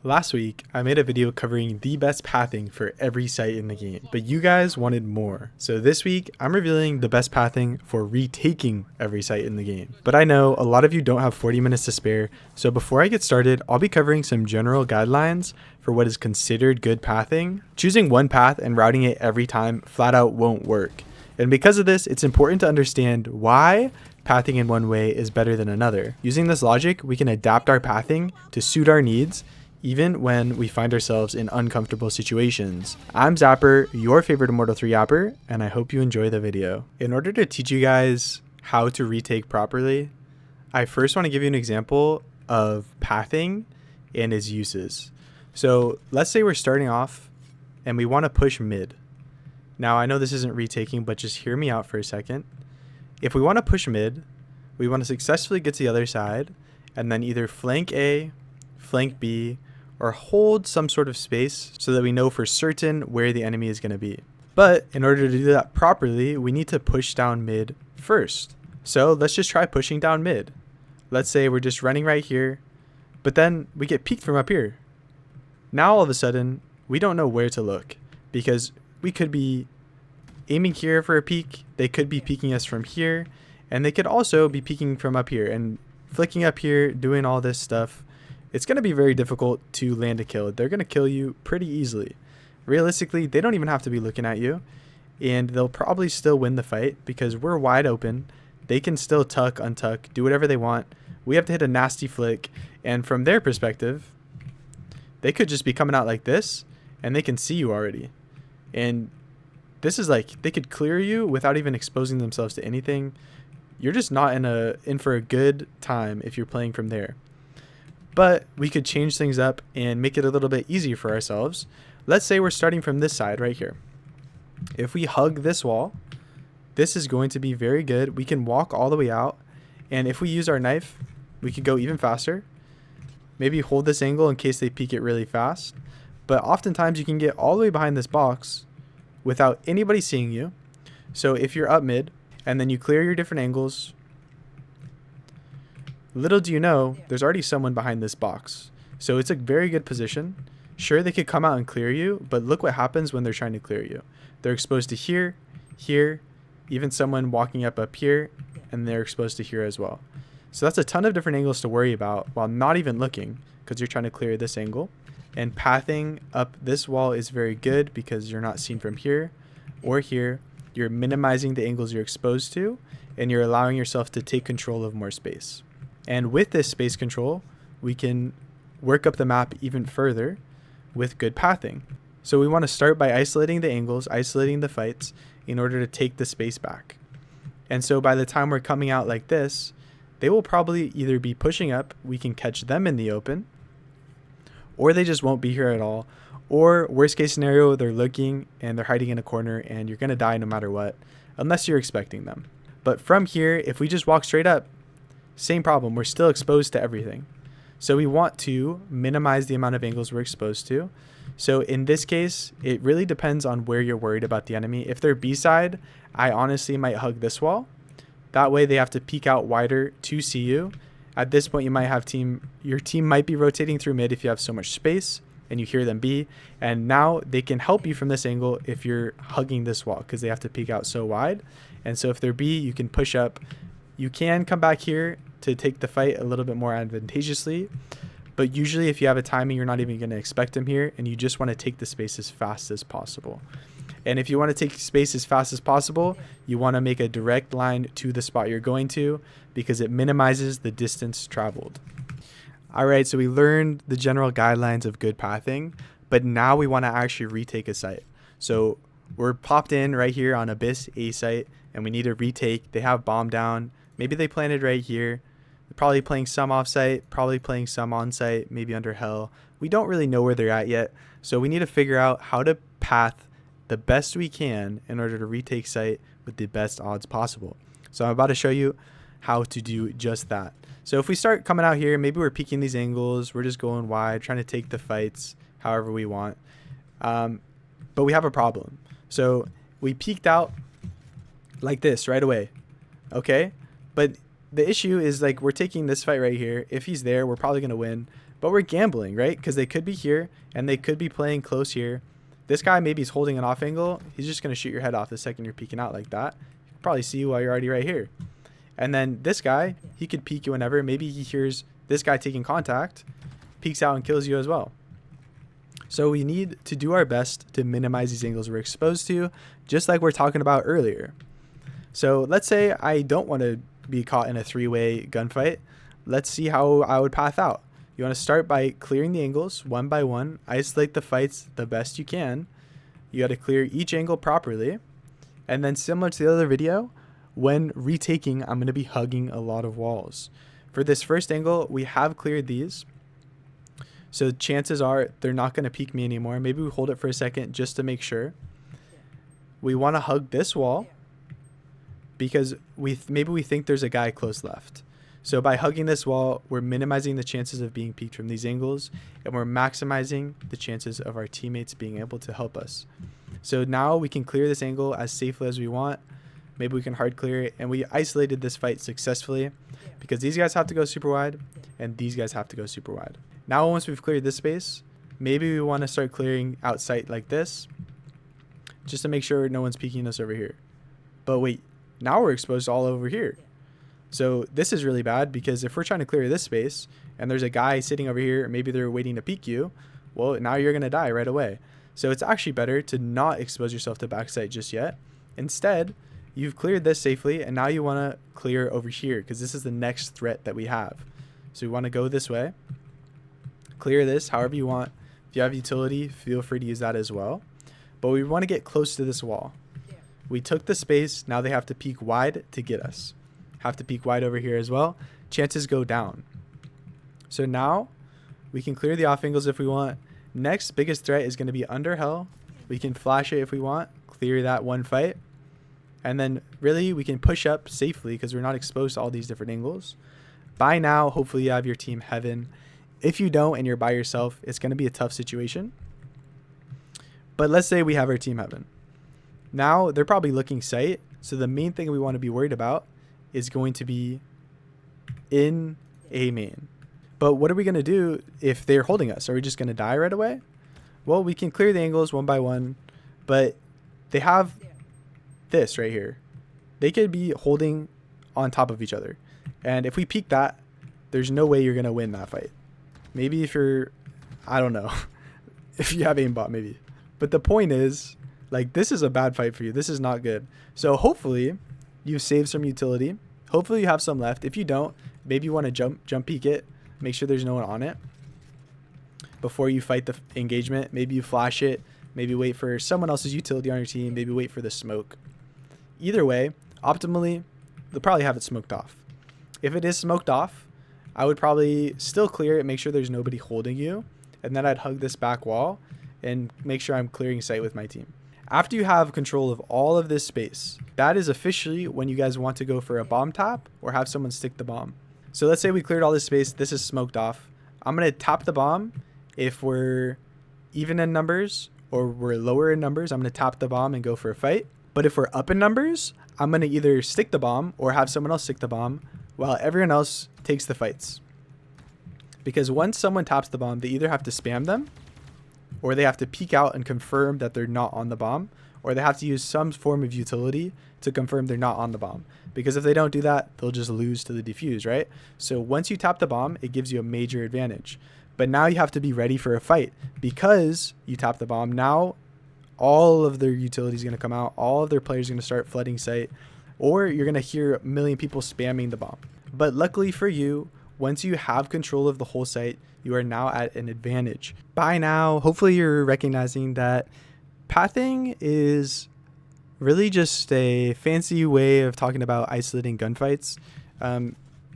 Last week, I made a video covering the best pathing for every site in the game, but you guys wanted more. So this week, I'm revealing the best pathing for retaking every site in the game. But I know a lot of you don't have 40 minutes to spare, so before I get started, I'll be covering some general guidelines for what is considered good pathing. Choosing one path and routing it every time flat out won't work. And because of this, it's important to understand why pathing in one way is better than another. Using this logic, we can adapt our pathing to suit our needs even when we find ourselves in uncomfortable situations. I'm Zapper, your favorite Immortal 3 yapper, and I hope you enjoy the video. In order to teach you guys how to retake properly, I first want to give you an example of pathing and its uses. So let's say we're starting off and we want to push mid. Now I know this isn't retaking, but just hear me out for a second. If we want to push mid, we want to successfully get to the other side and then either flank A, flank B, or hold some sort of space so that we know for certain where the enemy is going to be. But in order to do that properly, we need to push down mid first. So let's just try pushing down mid. Let's say we're just running right here, but then we get peeked from up here. Now all of a sudden, we don't know where to look because we could be aiming here for a peek, they could be peeking us from here, and they could also be peeking from up here and flicking up here, doing all this stuff. It's going to be very difficult to land a kill. They're going to kill you pretty easily. Realistically, they don't even have to be looking at you, and they'll probably still win the fight because we're wide open. They can still tuck, untuck, do whatever they want. We have to hit a nasty flick, and from their perspective, they could just be coming out like this, and they can see you already. And this is like, they could clear you without even exposing themselves to anything. You're just not in for a good time if you're playing from there. But we could change things up and make it a little bit easier for ourselves. Let's say we're starting from this side right here. If we hug this wall, this is going to be very good. We can walk all the way out. And if we use our knife, we could go even faster. Maybe hold this angle in case they peek it really fast. But oftentimes you can get all the way behind this box without anybody seeing you. So if you're up mid and then you clear your different angles, little do you know, there's already someone behind this box. So it's a very good position. Sure, they could come out and clear you, but look what happens when they're trying to clear you. They're exposed to here, here, even someone walking up here, and they're exposed to here as well. So that's a ton of different angles to worry about while not even looking because you're trying to clear this angle. And pathing up this wall is very good because you're not seen from here or here. You're minimizing the angles you're exposed to, and you're allowing yourself to take control of more space. And with this space control, we can work up the map even further with good pathing. So we want to start by isolating the angles, isolating the fights in order to take the space back. And so by the time we're coming out like this, they will probably either be pushing up, we can catch them in the open, or they just won't be here at all. Or worst case scenario, they're looking and they're hiding in a corner and you're going to die no matter what, unless you're expecting them. But from here, if we just walk straight up, same problem, we're still exposed to everything. So we want to minimize the amount of angles we're exposed to. So in this case, it really depends on where you're worried about the enemy. If they're B side, I honestly might hug this wall. That way they have to peek out wider to see you. At this point, you might have your team might be rotating through mid if you have so much space and you hear them B. And now they can help you from this angle if you're hugging this wall because they have to peek out so wide. And so if they're B, you can push up. You can come back here to take the fight a little bit more advantageously, but usually if you have a timing, you're not even going to expect them here, and you just want to take the space as fast as possible. And if you want to take space as fast as possible, you want to make a direct line to the spot you're going to because it minimizes the distance traveled. All right, so we learned the general guidelines of good pathing, but now we want to actually retake a site. So we're popped in right here on Abyss A site, and we need to retake. They have bomb down. Maybe they planted right here. They're probably playing some off-site, probably playing some on-site, maybe under hell. We don't really know where they're at yet, so we need to figure out how to path the best we can in order to retake site with the best odds possible. So I'm about to show you how to do just that. So if we start coming out here, maybe we're peeking these angles, we're just going wide, trying to take the fights however we want. But we have a problem. So we peeked out like this right away. Okay, but the issue is like we're taking this fight right here. If he's there, we're probably going to win. But we're gambling, right? Because they could be here and they could be playing close here. This guy maybe is holding an off angle. He's just going to shoot your head off the second you're peeking out like that. You can probably see while you're already right here. And then this guy, he could peek you whenever. Maybe he hears this guy taking contact, peeks out and kills you as well. So we need to do our best to minimize these angles we're exposed to, just like we're talking about earlier. So let's say I don't want to be caught in a 3-way gunfight. Let's see how I would path out. You want to start by clearing the angles one by one, isolate the fights the best you can. You got to clear each angle properly. And then similar to the other video, when retaking, I'm going to be hugging a lot of walls. For this first angle, we have cleared these. So chances are they're not going to peek me anymore. Maybe we hold it for a second just to make sure. We want to hug this wall because maybe we think there's a guy close left. So by hugging this wall, we're minimizing the chances of being peeked from these angles, and we're maximizing the chances of our teammates being able to help us. So now we can clear this angle as safely as we want. Maybe we can hard clear it, and we isolated this fight successfully because these guys have to go super wide and these guys have to go super wide. Now once we've cleared this space, maybe we want to start clearing outside like this just to make sure no one's peeking us over here. But wait, now we're exposed all over here. So this is really bad because if we're trying to clear this space and there's a guy sitting over here, maybe they're waiting to peek you, well, now you're going to die right away. So it's actually better to not expose yourself to backside just yet. Instead, you've cleared this safely and now you want to clear over here because this is the next threat that we have. So we want to go this way. Clear this however you want. If you have utility, feel free to use that as well. But we want to get close to this wall. We took the space. Now they have to peek wide to get us. Have to peek wide over here as well. Chances go down. So now we can clear the off angles if we want. Next biggest threat is going to be under hell. We can flash it if we want. Clear that one fight. And then really we can push up safely because we're not exposed to all these different angles. By now, hopefully you have your team heaven. If you don't and you're by yourself, it's going to be a tough situation. But let's say we have our team heaven. Now they're probably looking sight. So the main thing we want to be worried about is going to be in A main. But what are we going to do if they're holding us? Are we just going to die right away? Well, we can clear the angles one by one, but they have this right here. They could be holding on top of each other. And if we peek that, there's no way you're going to win that fight. Maybe if you're, I don't know, if you have aimbot maybe. But the point is, like, this is a bad fight for you. This is not good. So hopefully you've saved some utility. Hopefully you have some left. If you don't, maybe you want to jump peek it. Make sure there's no one on it before you fight the engagement. Maybe you flash it. Maybe wait for someone else's utility on your team. Maybe wait for the smoke. Either way, optimally, they'll probably have it smoked off. If it is smoked off, I would probably still clear it, make sure there's nobody holding you, and then I'd hug this back wall and make sure I'm clearing sight with my team. After you have control of all of this space, that is officially when you guys want to go for a bomb tap or have someone stick the bomb. So let's say we cleared all this space. This is smoked off. I'm going to tap the bomb. If we're even in numbers or we're lower in numbers, I'm going to tap the bomb and go for a fight. But if we're up in numbers, I'm going to either stick the bomb or have someone else stick the bomb while everyone else takes the fights. Because once someone taps the bomb, they either have to spam them or they have to peek out and confirm that they're not on the bomb, or they have to use some form of utility to confirm they're not on the bomb. Because if they don't do that, they'll just lose to the defuse, right? So once you tap the bomb, it gives you a major advantage. But now you have to be ready for a fight because you tap the bomb. Now all of their utility is going to come out. All of their players are going to start flooding site, or you're going to hear a million people spamming the bomb. But luckily for you, once you have control of the whole site, you are now at an advantage. By now, hopefully you're recognizing that pathing is really just a fancy way of talking about isolating gunfights.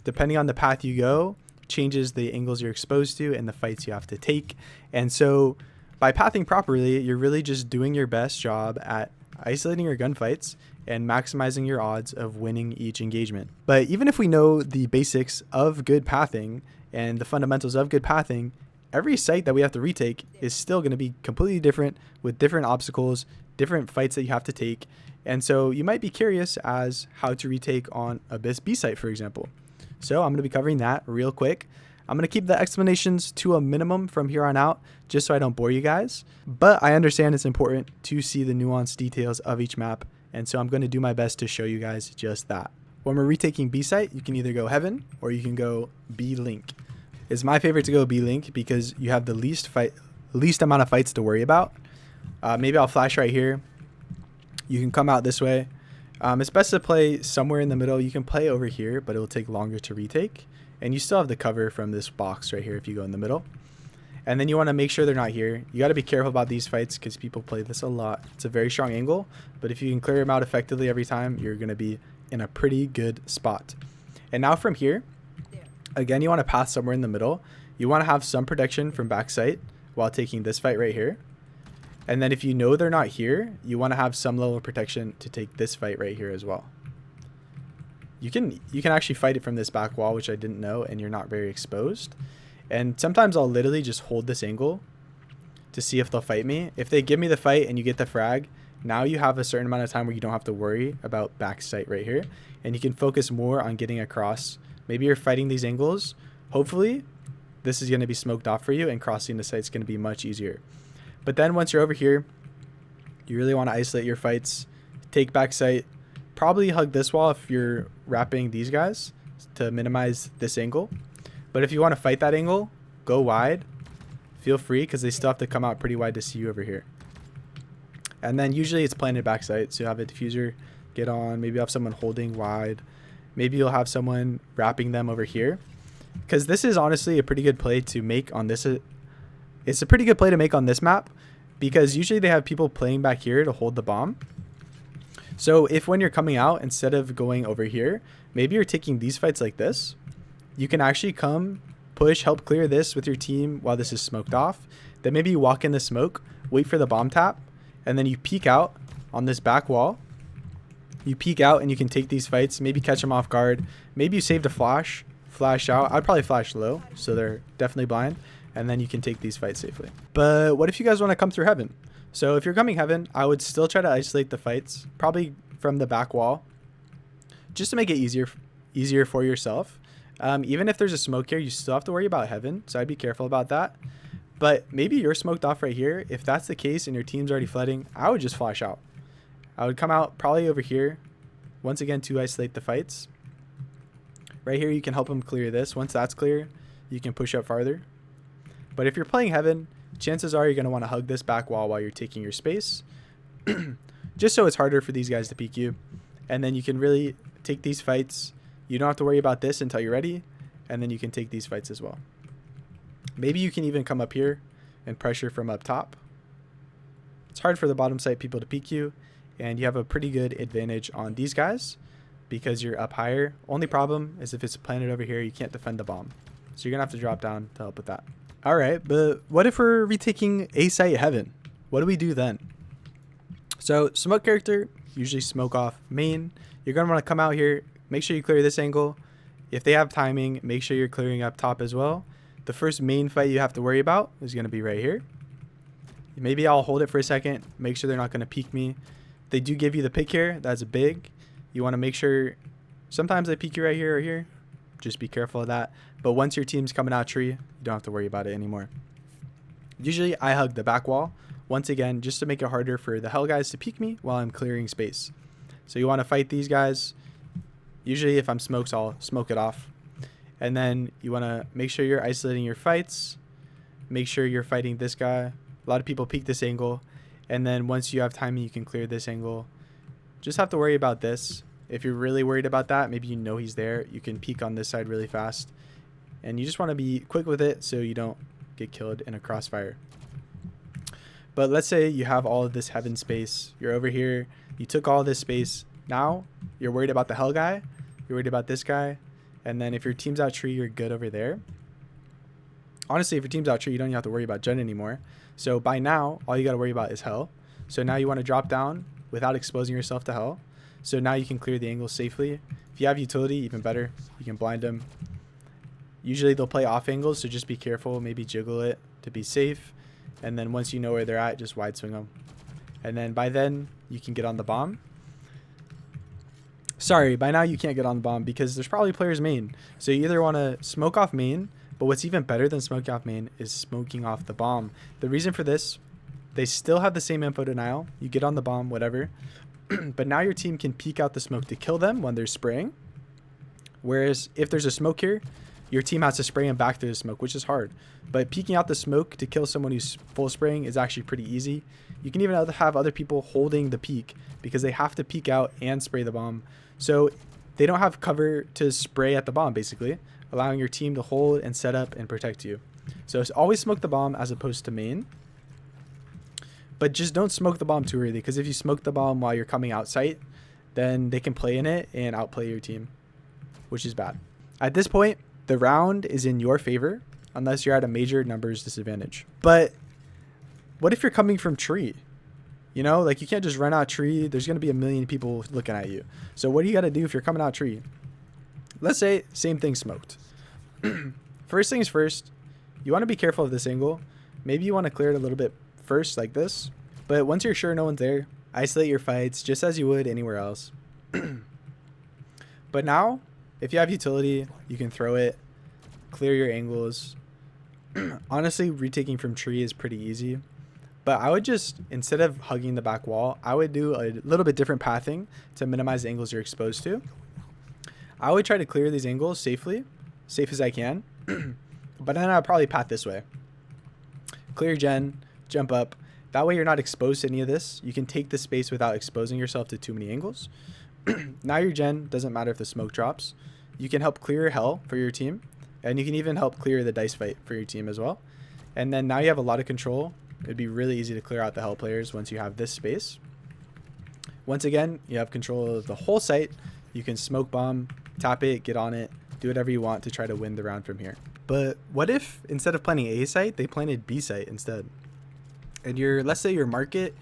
Depending on the path you go, changes the angles you're exposed to and the fights you have to take. And so by pathing properly, you're really just doing your best job at isolating your gunfights and maximizing your odds of winning each engagement. But even if we know the basics of good pathing and the fundamentals of good pathing, every site that we have to retake is still going to be completely different with different obstacles, different fights that you have to take. And so you might be curious as how to retake on a B site, for example. So I'm going to be covering that real quick. I'm going to keep the explanations to a minimum from here on out, just so I don't bore you guys. But I understand it's important to see the nuanced details of each map, and so I'm going to do my best to show you guys just that. When we're retaking B site, you can either go Heaven or you can go B Link. It's my favorite to go B Link because you have the least amount of fights to worry about. Maybe I'll flash right here. You can come out this way. It's best to play somewhere in the middle. You can play over here, but it will take longer to retake. And you still have the cover from this box right here if you go in the middle. And then you want to make sure they're not here. You got to be careful about these fights because people play this a lot. It's a very strong angle, but if you can clear them out effectively every time, you're going to be in a pretty good spot. And now from here, again, you want to pass somewhere in the middle. You want to have some protection from backside while taking this fight right here. And then if you know they're not here, you want to have some level of protection to take this fight right here as well. You can actually fight it from this back wall, which I didn't know, and you're not very exposed. And sometimes I'll literally just hold this angle to see if they'll fight me. If they give me the fight and you get the frag, now you have a certain amount of time where you don't have to worry about back sight right here, and you can focus more on getting across. Maybe you're fighting these angles. Hopefully this is going to be smoked off for you, and crossing the site is going to be much easier. But then once you're over here, you really want to isolate your fights, take back sight, probably hug this wall if you're wrapping these guys to minimize this angle. But if you want to fight that angle, go wide. Feel free because they still have to come out pretty wide to see you over here. And then usually it's planted back sight, so you have a diffuser get on. Maybe you have someone holding wide. Maybe you'll have someone wrapping them over here. Because this is honestly a pretty good play to make on this. It's a pretty good play to make on this map because usually they have people playing back here to hold the bomb. So if when you're coming out, instead of going over here, maybe you're taking these fights like this, you can actually come, push, help clear this with your team while this is smoked off. Then maybe you walk in the smoke, wait for the bomb tap, and then you peek out on this back wall. You peek out and you can take these fights, maybe catch them off guard. Maybe you saved a flash out. I'd probably flash low, so they're definitely blind. And then you can take these fights safely. But what if you guys want to come through Heaven? So if you're coming Heaven, I would still try to isolate the fights, probably from the back wall, just to make it easier for yourself. Even if there's a smoke here, you still have to worry about Heaven, so I'd be careful about that. But maybe you're smoked off right here. If that's the case and your team's already flooding, I would just flash out. I would come out probably over here, once again, to isolate the fights. Right here, you can help them clear this. Once that's clear, you can push up farther. But if you're playing Heaven, chances are you're going to want to hug this back wall while you're taking your space, just so it's harder for these guys to peek you. And then you can really take these fights. You don't have to worry about this until you're ready, and then you can take these fights as well. Maybe you can even come up here and pressure from up top. It's hard for the bottom site people to peek you, and you have a pretty good advantage on these guys because you're up higher. Only problem is if it's planted over here, you can't defend the bomb. So you're going to have to drop down to help with that. All right, but what if we're retaking A site Heaven? What do we do then? So smoke character, usually smoke off main. You're going to want to come out here, make sure you clear this angle. If they have timing, make sure you're clearing up top as well. The first main fight you have to worry about is going to be right here. Maybe I'll hold it for a second, make sure they're not going to peek me. They do give you the pick here, that's big. You want to make sure, sometimes they peek you right here or here. Just be careful of that. But once your team's coming out tree, you don't have to worry about it anymore. Usually I hug the back wall, once again, just to make it harder for the hell guys to peek me while I'm clearing space. So you want to fight these guys. Usually if I'm smokes, I'll smoke it off. And then you want to make sure you're isolating your fights. Make sure you're fighting this guy. A lot of people peek this angle. And then once you have timing, you can clear this angle. Just have to worry about this. If you're really worried about that, maybe you know he's there, you can peek on this side really fast. And you just want to be quick with it so you don't get killed in a crossfire. But let's say you have all of this Heaven space. You're over here. You took all this space. Now you're worried about the hell guy. You're worried about this guy. And then if your team's out tree, you're good over there. Honestly, if your team's out tree, you don't have to worry about gen anymore. So by now, all you got to worry about is hell. So now you want to drop down without exposing yourself to hell. So now you can clear the angle safely. If you have utility, even better. You can blind them. Usually they'll play off angles, so just be careful. Maybe jiggle it to be safe. And then once you know where they're at, just wide swing them. And then by then, you can get on the bomb. Sorry, by now you can't get on the bomb because there's probably players main. So you either want to smoke off main, But what's even better than smoking off main is smoking off the bomb. The reason for this, they still have the same info denial. You get on the bomb, whatever. But now your team can peek out the smoke to kill them when they're spraying. Whereas if there's a smoke here, your team has to spray them back through the smoke, which is hard. But peeking out the smoke to kill someone who's full spraying is actually pretty easy. You can even have other people holding the peek because they have to peek out and spray the bomb. So they don't have cover to spray at the bomb, basically, allowing your team to hold and set up and protect you. So it's always smoke the bomb as opposed to main. But just don't smoke the bomb too early, because if you smoke the bomb while you're coming out site, then they can play in it and outplay your team, which is bad. At this point, the round is in your favor unless you're at a major numbers disadvantage. But what if you're coming from tree? You know, like you can't just run out tree. There's going to be a million people looking at you. So what do you got to do if you're coming out tree? Let's say same thing smoked. First things first, you want to be careful of this angle. Maybe you want to clear it a little bit first like this. But once you're sure no one's there, isolate your fights just as you would anywhere else. But now, if you have utility, you can throw it, clear your angles. Honestly, retaking from tree is pretty easy. But I would just, instead of hugging the back wall, I would do a little bit different pathing to minimize the angles you're exposed to. I would try to clear these angles safely, safe as I can. But then I'll probably path this way. Clear gen, jump up. That way you're not exposed to any of this. You can take the space without exposing yourself to too many angles. Now your gen, doesn't matter if the smoke drops. You can help clear hell for your team. And you can even help clear the dice fight for your team as well. And then now you have a lot of control. It'd be really easy to clear out the hell players once you have this space. Once again, you have control of the whole site. You can smoke bomb, tap it, get on it, do whatever you want to try to win the round from here. But what if instead of planting A site, they planted B site instead? And let's say you're market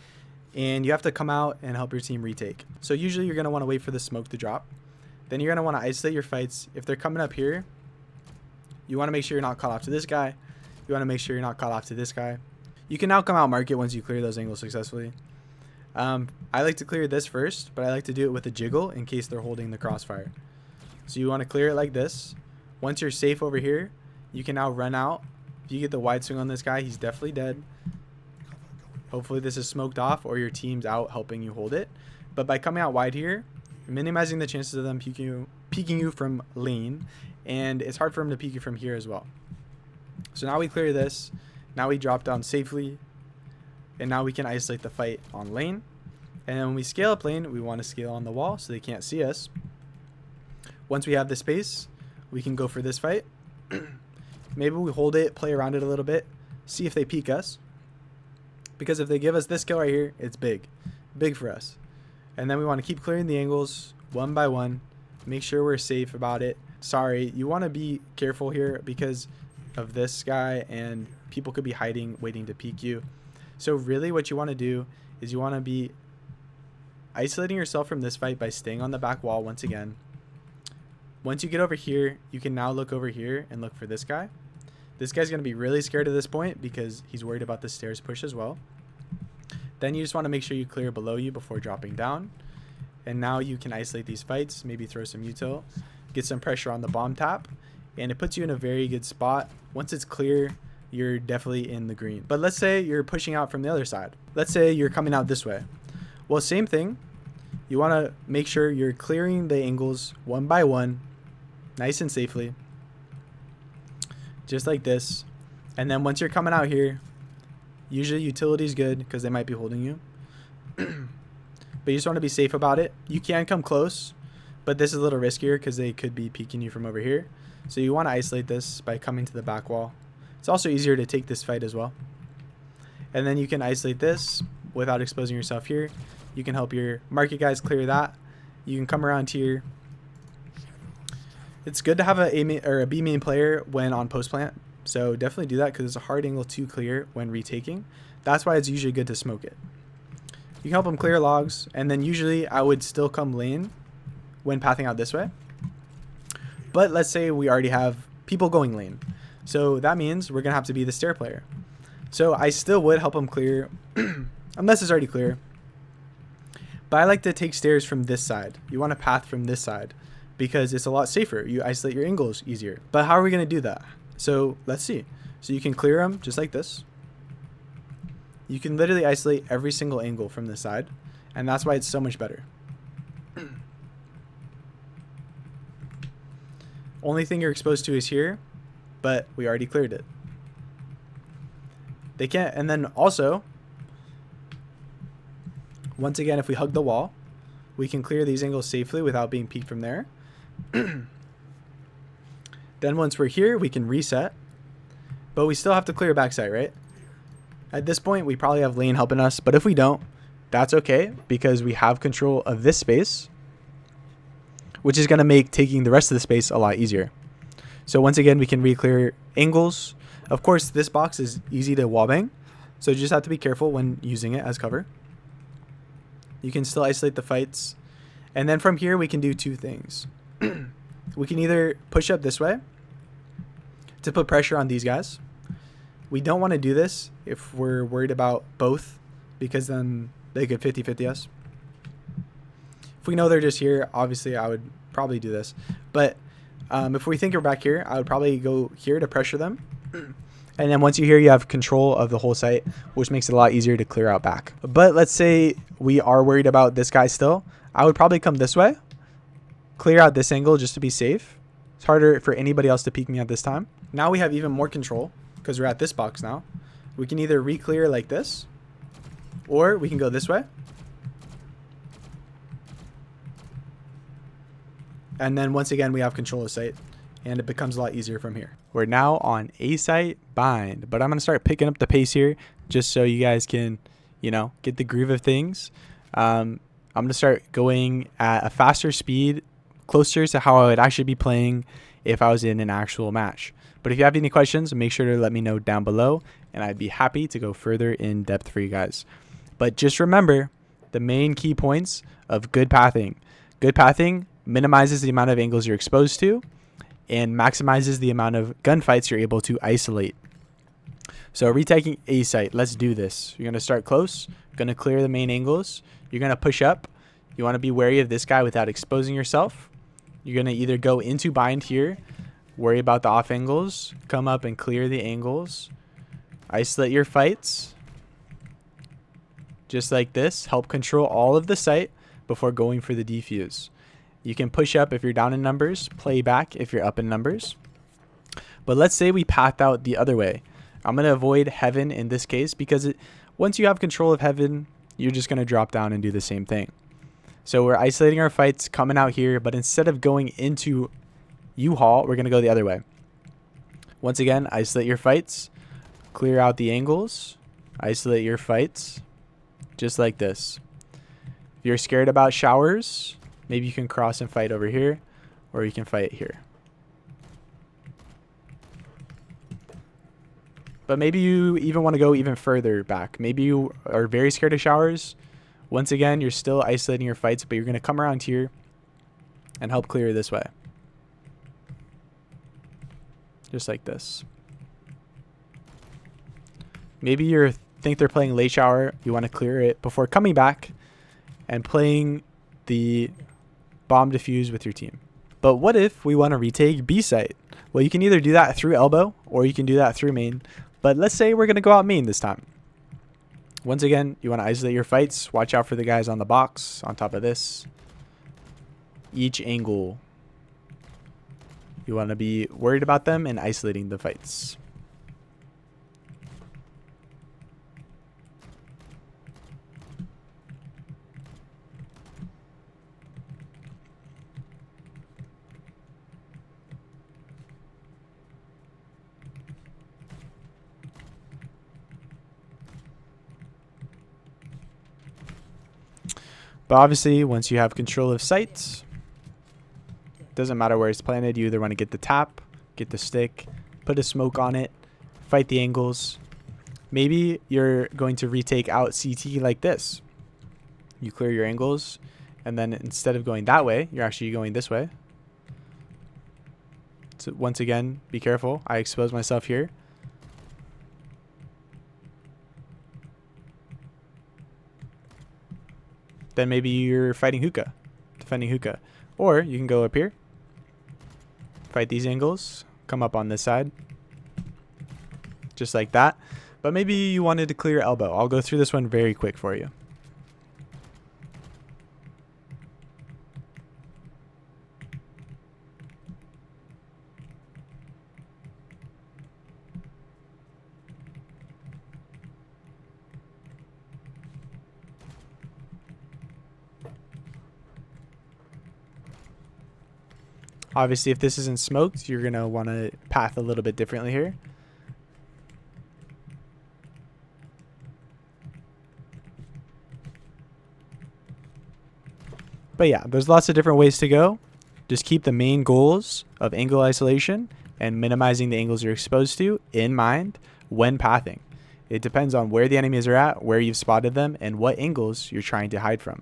and you have to come out and help your team retake. So usually you're going to want to wait for the smoke to drop. Then you're going to want to isolate your fights. If they're coming up here, you want to make sure you're not caught off to this guy. You want to make sure you're not caught off to this guy. You can now come out market once you clear those angles successfully. I like to clear this first, but I like to do it with a jiggle in case they're holding the crossfire. So you want to clear it like this. Once you're safe over here, you can now run out. If you get the wide swing on this guy, he's definitely dead. Hopefully this is smoked off or your team's out helping you hold it. But by coming out wide here, minimizing the chances of them peeking you from lane, and it's hard for them to peek you from here as well. So now we clear this. Now we drop down safely, and now we can isolate the fight on lane. And then when we scale up lane, we want to scale on the wall so they can't see us. Once we have the space, we can go for this fight. Maybe we hold it, play around it a little bit, see if they peek us. Because if they give us this kill right here, it's big. Big for us. And then we want to keep clearing the angles one by one. Make sure we're safe about it. Sorry, you want to be careful here because of this guy and people could be hiding, waiting to peek you. So really what you want to do is you want to be isolating yourself from this fight by staying on the back wall once again. Once you get over here, you can now look over here and look for this guy. This guy's going to be really scared at this point because he's worried about the stairs push as well. Then you just want to make sure you clear below you before dropping down. And now you can isolate these fights, maybe throw some util, get some pressure on the bomb tap, and it puts you in a very good spot. Once it's clear, you're definitely in the green. But let's say you're pushing out from the other side. Let's say you're coming out this way. Well, same thing. You want to make sure you're clearing the angles one by one, nice and safely. Just like this. And then once you're coming out here, usually utility is good because they might be holding you. But you just want to be safe about it. You can come close, but this is a little riskier because they could be peeking you from over here. So you want to isolate this by coming to the back wall. It's also easier to take this fight as well. And then you can isolate this without exposing yourself here. You can help your market guys clear that. You can come around here. It's good to have a B main player when on post plant. So definitely do that because it's a hard angle to clear when retaking. That's why it's usually good to smoke it. You can help them clear logs. And then usually I would still come lane when pathing out this way. But let's say we already have people going lane. So that means we're going to have to be the stair player. So I still would help them clear unless it's already clear. But I like to take stairs from this side. You want to path from this side because it's a lot safer. You isolate your angles easier. But how are we going to do that? So let's see. So you can clear them just like this. You can literally isolate every single angle from this side, and that's why it's so much better. Only thing you're exposed to is here, but we already cleared it. They can't, and then also, once again, if we hug the wall, we can clear these angles safely without being peeked from there. Then once we're here, we can reset, but we still have to clear backside, right? At this point, we probably have lane helping us, but if we don't, that's okay because we have control of this space, which is going to make taking the rest of the space a lot easier. So once again, we can re-clear angles. Of course, this box is easy to wallbang, so you just have to be careful when using it as cover. You can still isolate the fights. And then from here, we can do two things. We can either push up this way to put pressure on these guys. We don't want to do this if we're worried about both, because then they could 50-50 us. If we know they're just here, obviously I would probably do this. But if we think we're back here, I would probably go here to pressure them. And then once you're here, you have control of the whole site, which makes it a lot easier to clear out back. But let's say we are worried about this guy still. I would probably come this way, clear out this angle just to be safe. It's harder for anybody else to peek me at this time. Now we have even more control because we're at this box now. We can either re-clear like this, or we can go this way. And then once again, we have control of site, and it becomes a lot easier from here. We're now on A site bind, but I'm going to start picking up the pace here just so you guys can, you know, get the groove of things. I'm going to start going at a faster speed, closer to how I would actually be playing if I was in an actual match. But if you have any questions, make sure to let me know down below, and I'd be happy to go further in depth for you guys. But just remember the main key points of good pathing. Good pathing minimizes the amount of angles you're exposed to and maximizes the amount of gunfights you're able to isolate. So retaking A site, let's do this. You're going to start close, going to clear the main angles. You're going to push up. You want to be wary of this guy without exposing yourself. You're going to either go into bind here, worry about the off angles, come up and clear the angles, isolate your fights, just like this. Help control all of the site before going for the defuse. You can push up if you're down in numbers, play back if you're up in numbers. But let's say we path out the other way. I'm going to avoid heaven in this case because once you have control of heaven, you're just going to drop down and do the same thing. So we're isolating our fights, coming out here, but instead of going into U-Haul, we're going to go the other way. Once again, isolate your fights, clear out the angles, isolate your fights, just like this. If you're scared about showers, maybe you can cross and fight over here, or you can fight here. But maybe you even want to go even further back. Maybe you are very scared of showers. Once again, you're still isolating your fights, but you're going to come around here and help clear this way. Just like this. Maybe you think they're playing late shower. You want to clear it before coming back and playing the bomb defuse with your team. But what if we want to retake B site? Well, you can either do that through elbow or you can do that through main. But let's say we're going to go out main this time. Once again, you want to isolate your fights. Watch out for the guys on the box on top of this. Each angle, you want to be worried about them and isolating the fights. But obviously, once you have control of sites, doesn't matter where it's planted. You either want to get the tap, get the stick, put a smoke on it, fight the angles. Maybe you're going to retake out CT like this. You clear your angles, and then instead of going that way, you're actually going this way. So once again, be careful. I expose myself here. Then maybe you're fighting hookah, defending hookah. Or you can go up here, fight these angles, come up on this side, just like that. But maybe you wanted to clear elbow. I'll go through this one very quick for you. Obviously, if this isn't smoked, you're going to want to path a little bit differently here. But yeah, there's lots of different ways to go. Just keep the main goals of angle isolation and minimizing the angles you're exposed to in mind when pathing. It depends on where the enemies are at, where you've spotted them, and what angles you're trying to hide from.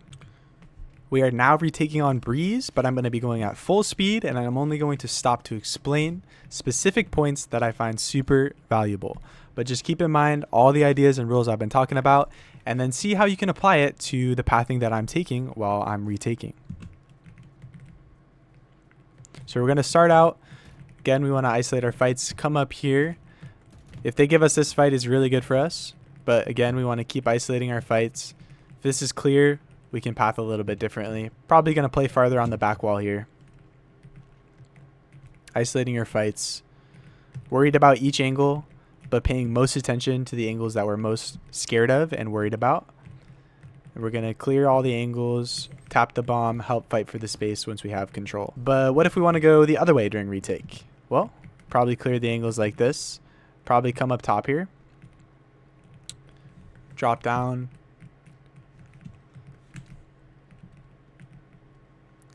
We are now retaking on Breeze, but I'm going to be going at full speed, and I'm only going to stop to explain specific points that I find super valuable. But just keep in mind all the ideas and rules I've been talking about, and then see how you can apply it to the pathing that I'm taking while I'm retaking. So we're going to start out. Again, we want to isolate our fights. Come up here. If they give us this fight, is really good for us. But again, we want to keep isolating our fights. If this is clear, we can path a little bit differently. Probably going to play farther on the back wall here. Isolating your fights. Worried about each angle, but paying most attention to the angles that we're most scared of and worried about. And we're going to clear all the angles, tap the bomb, help fight for the space once we have control. But what if we want to go the other way during retake? Well, probably clear the angles like this. Probably come up top here. Drop down.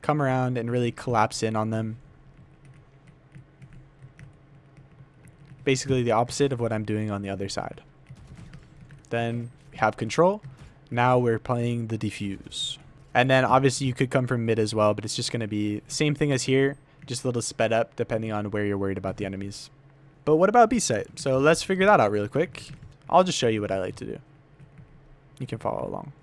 Come around and really collapse in on them. Basically the opposite of what I'm doing on the other side. Then we have control. Now we're playing the defuse. And then obviously you could come from mid as well, but it's just going to be the same thing as here, just a little sped up depending on where you're worried about the enemies. But what about B site? So let's figure that out really quick. I'll just show you what I like to do. You can follow along.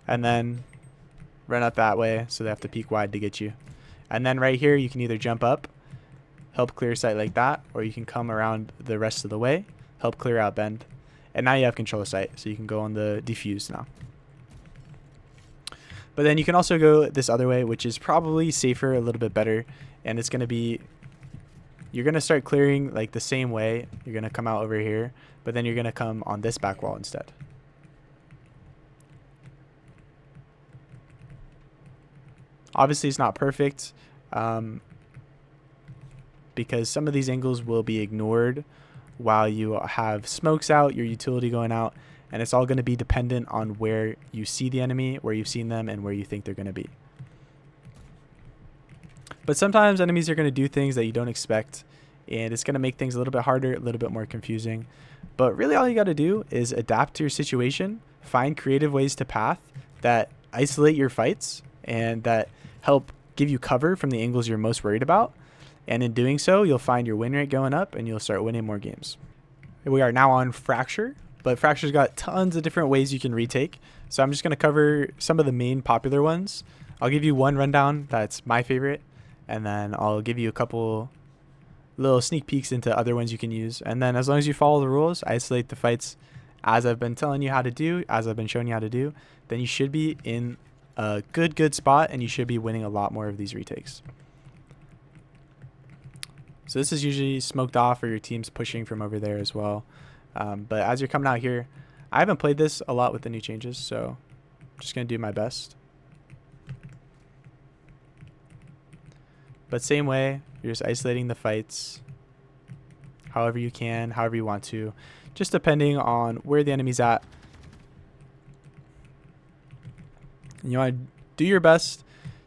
And then run up that way, so they have to peek wide to get you. And then right here, you can either jump up, help clear sight like that, or you can come around the rest of the way, help clear out bend. And now you have control of sight, so you can go on the defuse now. But then you can also go this other way, which is probably safer, a little bit better. And it's going to be, you're going to start clearing like the same way. You're going to come out over here, but then you're going to come on this back wall instead. Obviously, it's not perfect because some of these angles will be ignored while you have smokes out, your utility going out, and it's all going to be dependent on where you see the enemy, where you've seen them, and where you think they're going to be. But sometimes enemies are going to do things that you don't expect, and it's going to make things a little bit harder, a little bit more confusing. But really all you got to do is adapt to your situation, find creative ways to path that isolate your fights and that help give you cover from the angles you're most worried about. And in doing so, you'll find your win rate going up and you'll start winning more games. We are now on Fracture, but Fracture's got tons of different ways you can retake. So I'm just going to cover some of the main popular ones. I'll give you one rundown that's my favorite, and then I'll give you a couple little sneak peeks into other ones you can use. And then as long as you follow the rules, isolate the fights as I've been telling you how to do, as I've been showing you how to do, then you should be in a good spot and you should be winning a lot more of these retakes. So this is usually smoked off or your team's pushing from over there as well. But as you're coming out here, I haven't played this a lot with the new changes, so I'm just going to do my best. But same way, you're just isolating the fights however you can, however you want to, just depending on where the enemy's at. And you want to do your best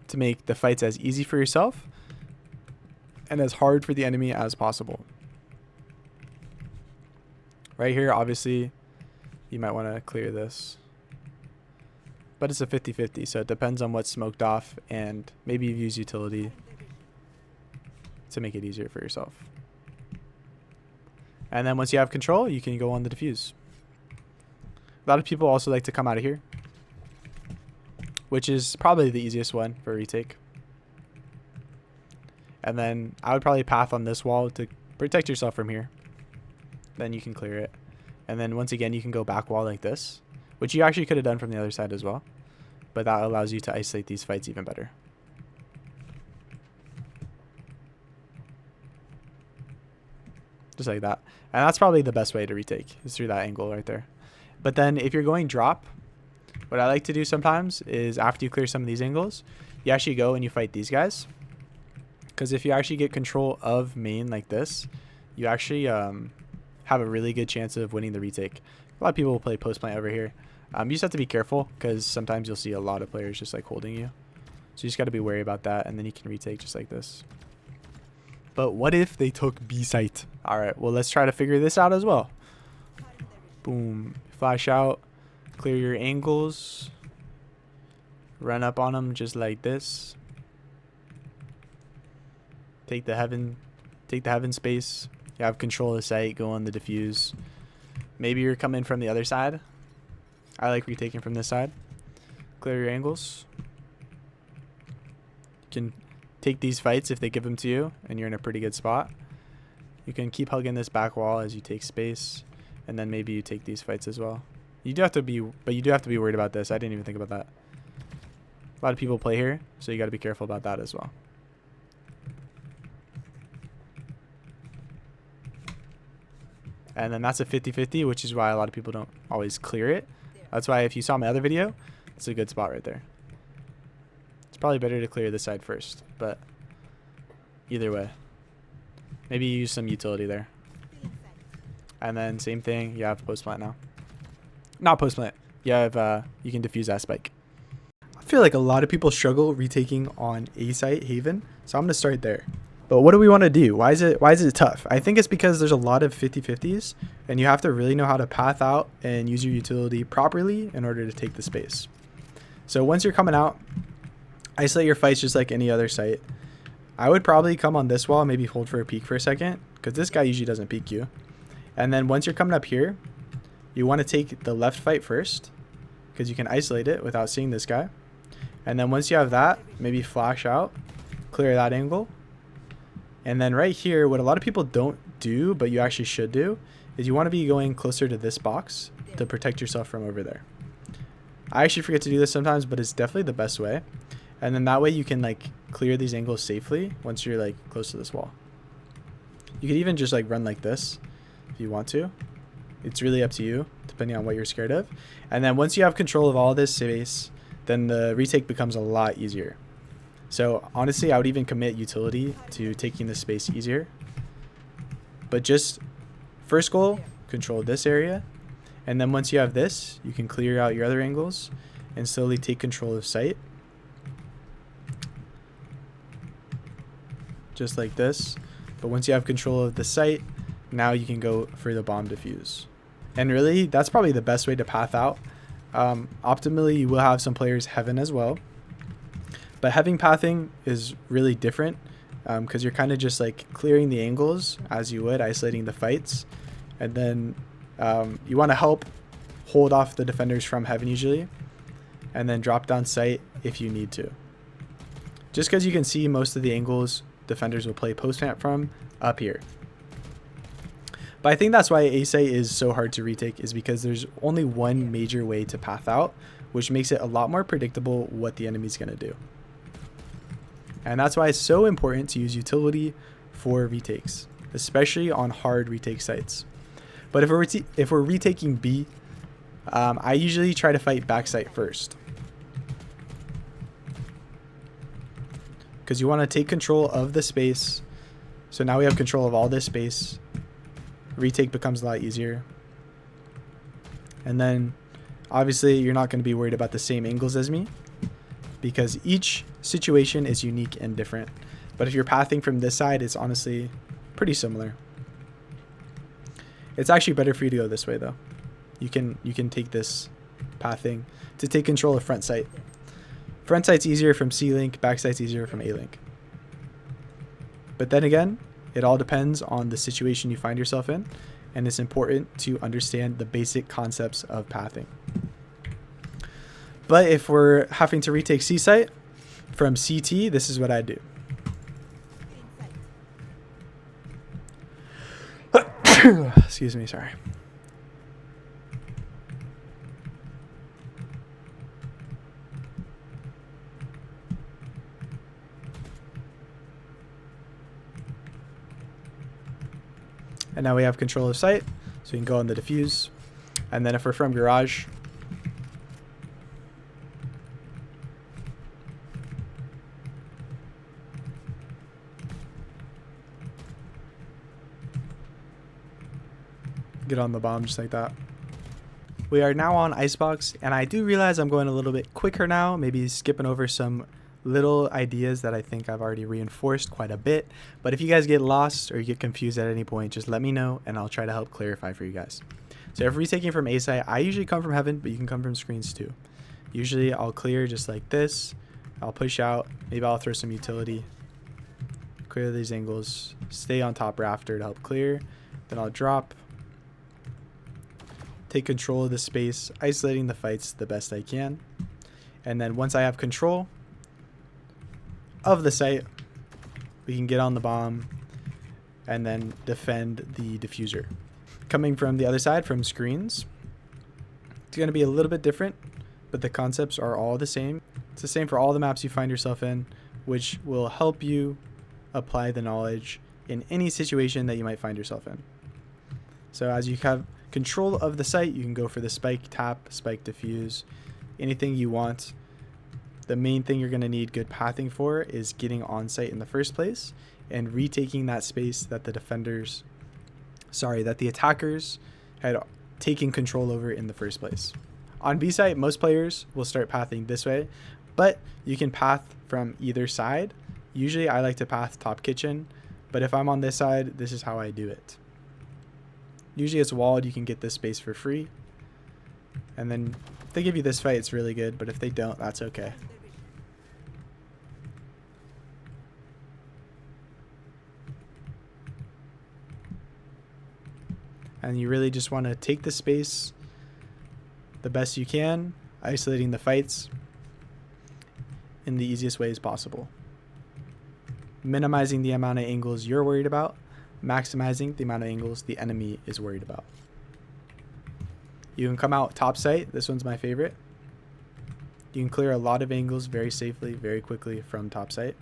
to make the fights as easy for yourself and as hard for the enemy as possible. Right here, obviously, you might want to clear this. But it's a 50-50, so it depends on what's smoked off, and maybe you've used utility to make it easier for yourself. And then once you have control, you can go on the defuse. A lot of people also like to come out of here, which is probably the easiest one for a retake. And then I would probably path on this wall to protect yourself from here. Then you can clear it. And then once again, you can go back wall like this, which you actually could have done from the other side as well. But that allows you to isolate these fights even better. Just like that. And that's probably the best way to retake, is through that angle right there. But then if you're going drop, what I like to do sometimes is after you clear some of these angles, you actually go and you fight these guys. Because if you actually get control of main like this, you actually have a really good chance of winning the retake. A lot of people will play post plant over here. You just have to be careful because sometimes you'll see a lot of players just like holding you. So you just got to be wary about that, and then you can retake just like this. But what if they took B site? All right, well, let's try to figure this out as well. Boom. Flash out. Clear your angles. Run up on them just like this. Take the heaven space. You have control of the site. Go on the diffuse. Maybe you're coming from the other side. I like retaking from this side. Clear your angles. You can take these fights if they give them to you and you're in a pretty good spot. You can keep hugging this back wall as you take space, and then maybe you take these fights as well. You do have to be worried about this. I didn't even think about that. A lot of people play here, so you got to be careful about that as well. And then that's a 50-50, which is why a lot of people don't always clear it. That's why if you saw my other video, it's a good spot right there. It's probably better to clear this side first, but either way. Maybe you use some utility there. And then same thing, you have post plant now. Not post plant. You have you can diffuse that spike. I feel like a lot of people struggle retaking on A site Haven, so I'm gonna start there. But what do we want to do? Why is it tough? I think it's because there's a lot of 50-50s, and you have to really know how to path out and use your utility properly in order to take the space. So once you're coming out, isolate your fights just like any other site. I would probably come on this wall, maybe hold for a peek for a second, because this guy usually doesn't peek you. And then once you're coming up here, you want to take the left fight first, because you can isolate it without seeing this guy. And then once you have that, maybe flash out, clear that angle. And then right here, what a lot of people don't do, but you actually should do, is you want to be going closer to this box to protect yourself from over there. I actually forget to do this sometimes, but it's definitely the best way. And then that way you can like clear these angles safely once you're like close to this wall. You could even just like run like this if you want to. It's really up to you, depending on what you're scared of. And then once you have control of all this space, then the retake becomes a lot easier. So honestly, I would even commit utility to taking this space easier. But just first goal, control this area. And then once you have this, you can clear out your other angles and slowly take control of site. Just like this. But once you have control of the site, now you can go for the bomb defuse. And really, that's probably the best way to path out. Optimally, you will have some players heaven as well. But heaven pathing is really different because you're kind of just like clearing the angles as you would, isolating the fights. And then you want to help hold off the defenders from heaven usually. And then drop down site if you need to. Just because you can see most of the angles defenders will play post plant from up here. But I think that's why A site is so hard to retake, is because there's only one major way to path out, which makes it a lot more predictable what the enemy's going to do. And that's why it's so important to use utility for retakes, especially on hard retake sites. But if we're retaking B, I usually try to fight backside first, because you want to take control of the space. So now we have control of all this space. Retake becomes a lot easier. And then obviously you're not going to be worried about the same angles as me, because each situation is unique and different. But if you're pathing from this side, it's honestly pretty similar. It's actually better for you to go this way though. You can take this pathing to take control of front sight. Front sight's easier from C link, back sight's easier from A link. But then again, it all depends on the situation you find yourself in and it's important to understand the basic concepts of pathing. But if we're having to retake C site from CT, this is what I do. Excuse me, sorry. And now we have control of site, so we can go on the diffuse. And then if we're from garage, get on the bomb just like that. We are now on Icebox, and I do realize I'm going a little bit quicker now, maybe skipping over some little ideas that I think I've already reinforced quite a bit. But if you guys get lost or you get confused at any point, just let me know and I'll try to help clarify for you guys. So if retaking from A site, I usually come from heaven, but you can come from screens too. Usually I'll clear just like this. I'll push out, maybe I'll throw some utility, clear these angles, stay on top rafter to help clear. Then I'll drop, take control of the space, isolating the fights the best I can. And then once I have control of the site, we can get on the bomb and then defend the diffuser. Coming from the other side, from screens, it's going to be a little bit different, but the concepts are all the same. It's the same for all the maps you find yourself in, which will help you apply the knowledge in any situation that you might find yourself in. So as you have control of the site, you can go for the spike tap, spike diffuse, anything you want. The main thing you're going to need good pathing for is getting on site in the first place and retaking that space that the attackers had taken control over in the first place. On B site, most players will start pathing this way, but you can path from either side. Usually I like to path top kitchen, but if I'm on this side, this is how I do it. Usually it's walled, you can get this space for free. And then if they give you this fight, it's really good, but if they don't, that's okay. And you really just want to take the space the best you can, isolating the fights in the easiest ways possible. Minimizing the amount of angles you're worried about, maximizing the amount of angles the enemy is worried about. You can come out top site. This one's my favorite. You can clear a lot of angles very safely, very quickly from top site.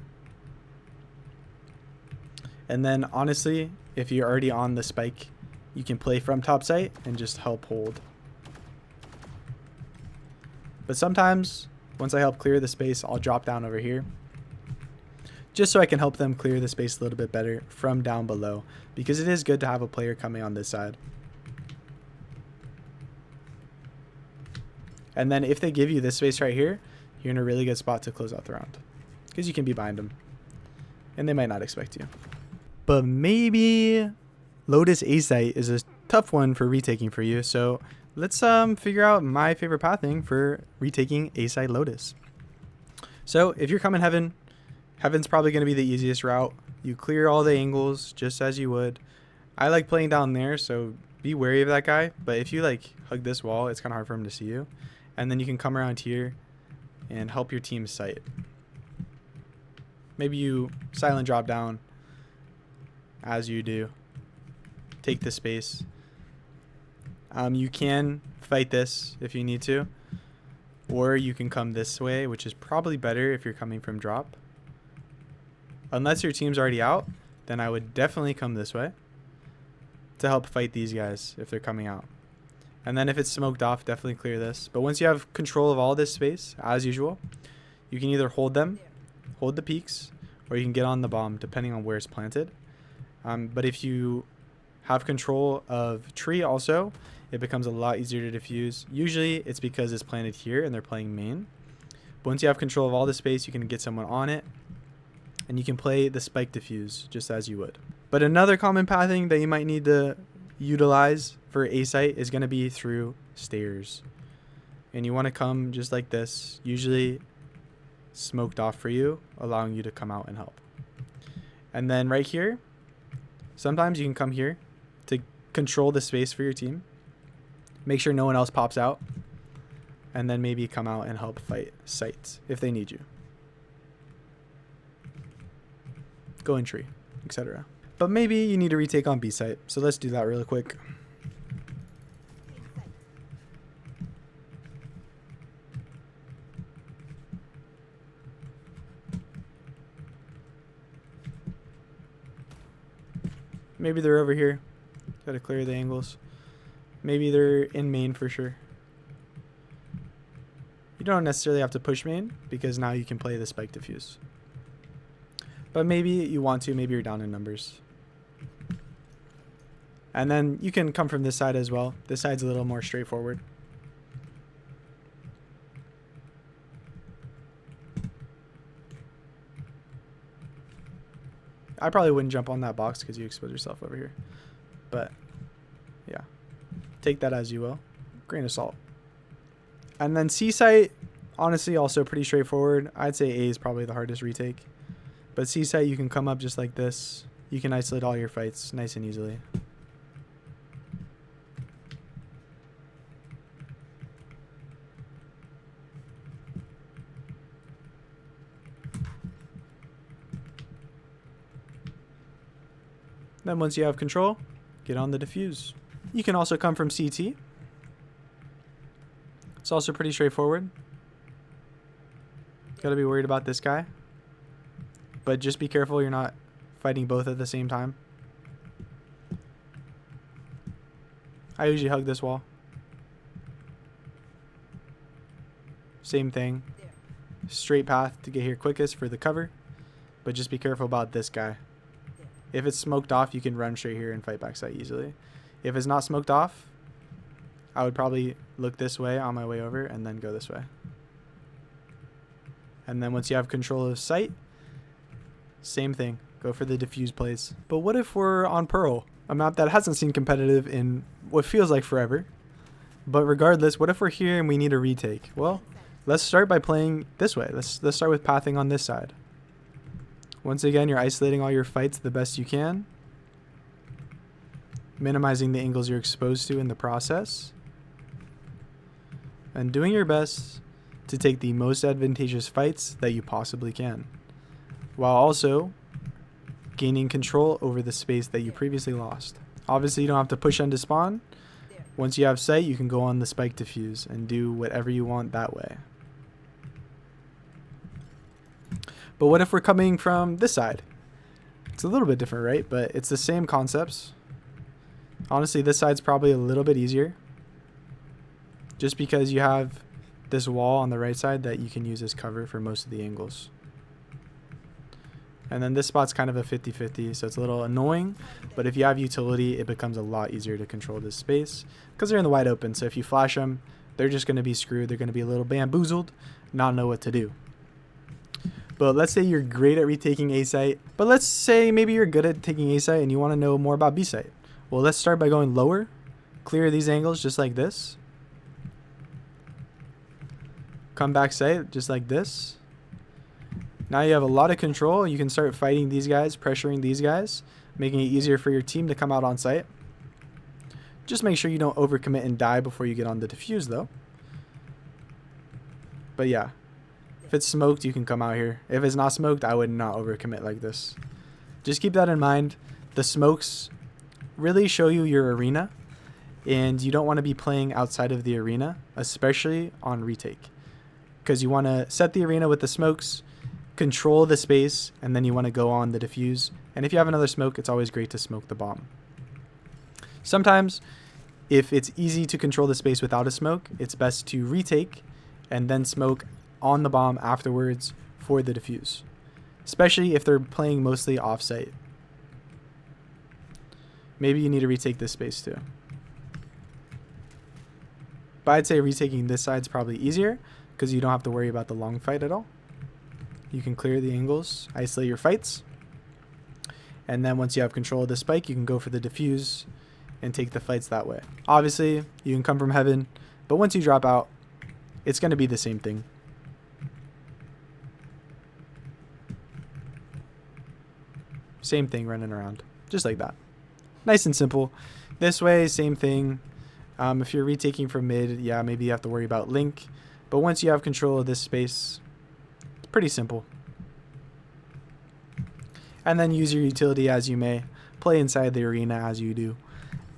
And then honestly, if you're already on the spike, you can play from top site and just help hold. But sometimes, once I help clear the space, I'll drop down over here, just so I can help them clear the space a little bit better from down below, because it is good to have a player coming on this side. And then if they give you this space right here, you're in a really good spot to close out the round, because you can be behind them and they might not expect you. But maybe Lotus A site is a tough one for retaking for you, so let's figure out my favorite pathing for retaking A site Lotus. So if you're coming heaven, heaven's probably going to be the easiest route. You clear all the angles just as you would. I like playing down there, so be wary of that guy. But if you like hug this wall, it's kind of hard for him to see you. And then you can come around here and help your team site. Maybe you silent drop down as you do. Take the space. You can fight this if you need to, or you can come this way, which is probably better if you're coming from drop. Unless your team's already out, then I would definitely come this way to help fight these guys if they're coming out. And then if it's smoked off, definitely clear this. But once you have control of all this space, as usual, you can either hold them, hold the peaks, or you can get on the bomb depending on where it's planted. But if you have control of tree also, it becomes a lot easier to defuse. Usually it's because it's planted here and they're playing main. But once you have control of all the space, you can get someone on it and you can play the spike diffuse just as you would. But another common pathing that you might need to utilize for A site is going to be through stairs. And you want to come just like this, usually smoked off for you, allowing you to come out and help. And then right here, sometimes you can come here to control the space for your team. Make sure no one else pops out. And then maybe come out and help fight sites if they need you. Go in tree, etc. But maybe you need to retake on B site. So let's do that really quick. Maybe they're over here. Gotta clear the angles. Maybe they're in main for sure. You don't necessarily have to push main because now you can play the spike diffuse. But maybe you want to, maybe you're down in numbers. And then you can come from this side as well. This side's a little more straightforward. I probably wouldn't jump on that box because you expose yourself over here. But yeah, take that as you will. Grain of salt. And then C site, honestly, also pretty straightforward. I'd say A is probably the hardest retake. But C site, you can come up just like this. You can isolate all your fights nice and easily. Then once you have control, get on the diffuse. You can also come from CT. It's also pretty straightforward. Gotta be worried about this guy. But just be careful you're not fighting both at the same time. I usually hug this wall. Same thing. Straight path to get here quickest for the cover. But just be careful about this guy. If it's smoked off, you can run straight here and fight backside easily. If it's not smoked off, I would probably look this way on my way over and then go this way. And then once you have control of sight, same thing. Go for the diffuse plays. But what if we're on Pearl? A map that hasn't seen competitive in what feels like forever. But regardless, what if we're here and we need a retake? Well, let's start by playing this way. Let's start with pathing on this side. Once again, you're isolating all your fights the best you can. Minimizing the angles you're exposed to in the process. And doing your best to take the most advantageous fights that you possibly can, while also gaining control over the space that you previously lost. Obviously, you don't have to push into spawn. Once you have sight, you can go on the spike diffuse and do whatever you want that way. But what if we're coming from this side? It's a little bit different, right? But it's the same concepts. Honestly, this side's probably a little bit easier, just because you have this wall on the right side that you can use as cover for most of the angles. And then this spot's kind of a 50-50, so it's a little annoying, but if you have utility, it becomes a lot easier to control this space because they're in the wide open. So if you flash them, they're just going to be screwed. They're going to be a little bamboozled, not know what to do. But let's say you're great at retaking A site, but let's say maybe you're good at taking A site and you want to know more about B site. Well, let's start by going lower, clear these angles just like this. Come back site just like this. Now you have a lot of control. You can start fighting these guys, pressuring these guys, making it easier for your team to come out on site. Just make sure you don't overcommit and die before you get on the diffuse though. But yeah, if it's smoked, you can come out here. If it's not smoked, I would not overcommit like this. Just keep that in mind. The smokes really show you your arena, and you don't want to be playing outside of the arena, especially on retake, because you want to set the arena with the smokes, control the space, and then you want to go on the diffuse. And if you have another smoke, it's always great to smoke the bomb. Sometimes, if it's easy to control the space without a smoke, it's best to retake and then smoke on the bomb afterwards for the diffuse, especially if they're playing mostly off-site. Maybe you need to retake this space too. But I'd say retaking this side is probably easier because you don't have to worry about the long fight at all. You can clear the angles, isolate your fights, and then once you have control of the spike, you can go for the diffuse and take the fights that way. Obviously, you can come from heaven, but once you drop out, it's going to be the same thing. Same thing running around, just like that. Nice and simple. This way, same thing. If you're retaking from mid, yeah, maybe you have to worry about link. But once you have control of this space, it's pretty simple. And then use your utility as you may. Play inside the arena as you do.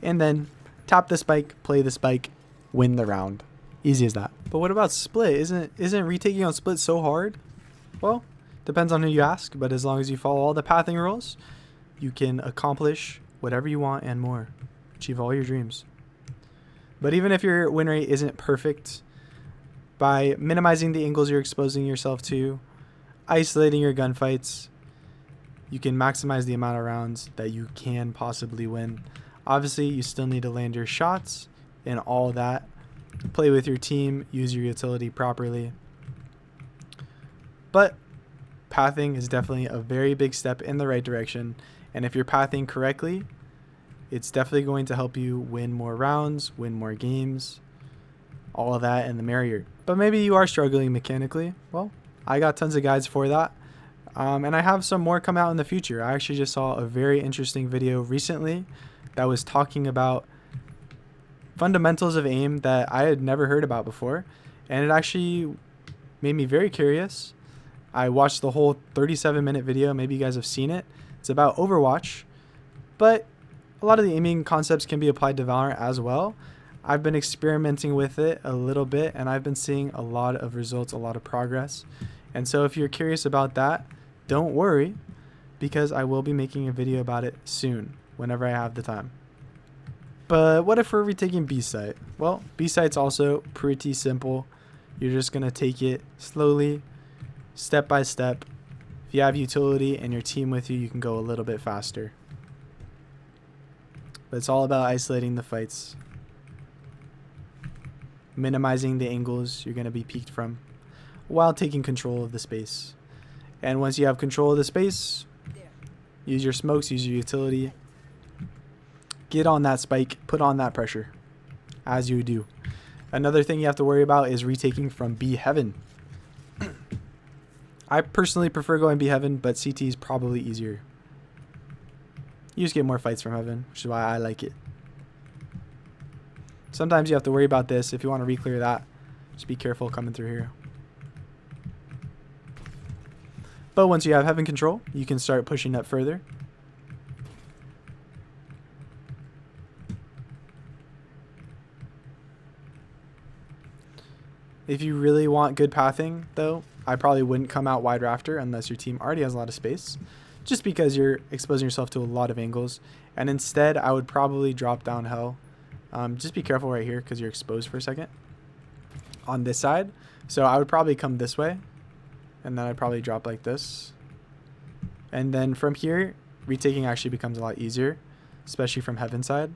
And then tap the spike, play the spike, win the round. Easy as that. But what about split? Isn't retaking on split so hard? Well, depends on who you ask, but as long as you follow all the pathing rules, you can accomplish whatever you want and more. Achieve all your dreams. But even if your win rate isn't perfect, by minimizing the angles you're exposing yourself to, isolating your gunfights, you can maximize the amount of rounds that you can possibly win. Obviously, you still need to land your shots and all that. Play with your team, use your utility properly. But pathing is definitely a very big step in the right direction. And if you're pathing correctly, it's definitely going to help you win more rounds, win more games, all of that and the merrier. But maybe you are struggling mechanically. Well, I got tons of guides for that. And I have some more come out in the future. I actually just saw a very interesting video recently that was talking about fundamentals of aim that I had never heard about before. And it actually made me very curious. I watched the whole 37-minute video. Maybe you guys have seen it. It's about Overwatch. But a lot of the aiming concepts can be applied to Valorant as well. I've been experimenting with it a little bit, and I've been seeing a lot of results, a lot of progress. And so if you're curious about that, don't worry, because I will be making a video about it soon, whenever I have the time. But what if we're retaking B site? Well, B site's also pretty simple. You're just going to take it slowly, step by step. If you have utility and your team with you, you can go a little bit faster. But it's all about isolating the fights, minimizing the angles you're going to be peeked from, while taking control of the space. And once you have control of the space, use your smokes, use your utility, get on that spike, put on that pressure, as you do. Another thing you have to worry about is retaking from B heaven. I personally prefer going B heaven, but CT is probably easier. You just get more fights from heaven, which is why I like it. Sometimes you have to worry about this. If you want to re-clear that, just be careful coming through here. But once you have heaven control, you can start pushing up further. If you really want good pathing, though, I probably wouldn't come out wide rafter unless your team already has a lot of space, just because you're exposing yourself to a lot of angles. And instead, I would probably drop down hell. Just be careful right here because you're exposed for a second on this side. So I would probably come this way, and then I'd probably drop like this. And then from here, retaking actually becomes a lot easier, especially from heaven side.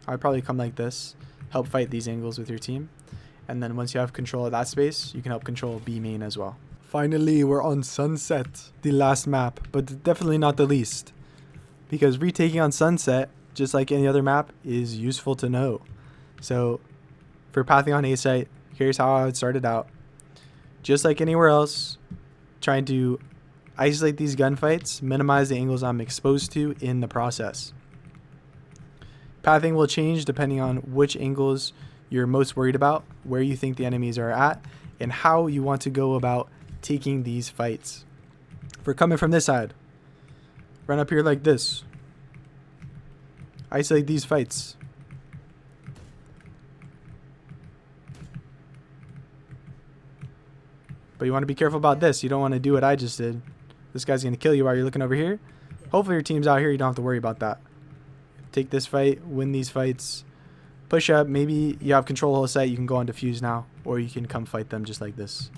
I'd probably come like this, help fight these angles with your team. And then once you have control of that space, you can help control B main as well. Finally, we're on Sunset, the last map, but definitely not the least. Because retaking on Sunset, just like any other map, is useful to know. So for pathing on A site, here's how I would start it out. Just like anywhere else, trying to isolate these gunfights, minimize the angles I'm exposed to in the process. Pathing will change depending on which angles you're most worried about, where you think the enemies are at, and how you want to go about taking these fights. If we're coming from this side, run up here like this. Isolate these fights. But you want to be careful about this. You don't want to do what I just did. This guy's going to kill you while you're looking over here. Hopefully your team's out here. You don't have to worry about that. Take this fight. Win these fights. Push up. Maybe you have control of the whole site. You can go on defuse now. Or you can come fight them just like this.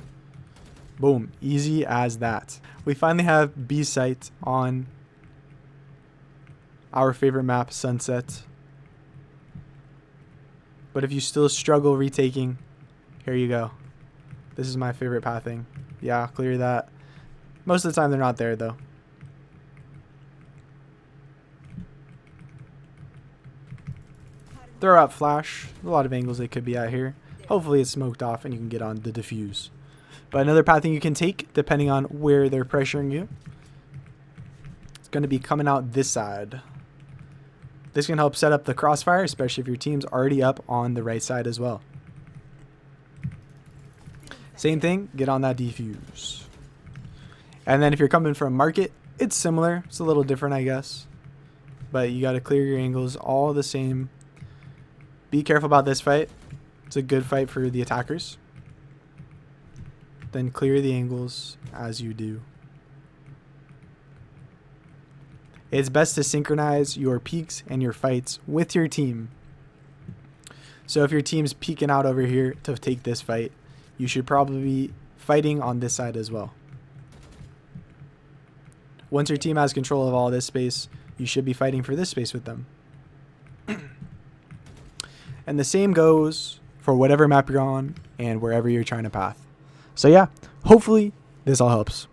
Boom. Easy as that. We finally have B site on our favorite map, Sunset. But if you still struggle retaking, here you go. This is my favorite pathing. Yeah, clear that. Most of the time they're not there though. Throw out flash. A lot of angles they could be at here. Hopefully it's smoked off and you can get on the defuse. But another pathing you can take, depending on where they're pressuring you, it's going to be coming out this side. This can help set up the crossfire, especially if your team's already up on the right side as well. Same thing, get on that defuse. And then if you're coming from market, it's similar. It's a little different, I guess. But you got to clear your angles all the same. Be careful about this fight. It's a good fight for the attackers. Then clear the angles as you do. It's best to synchronize your peaks and your fights with your team. So if your team's peeking out over here to take this fight, you should probably be fighting on this side as well. Once your team has control of all this space, you should be fighting for this space with them. And the same goes for whatever map you're on and wherever you're trying to path. So yeah, hopefully this all helps.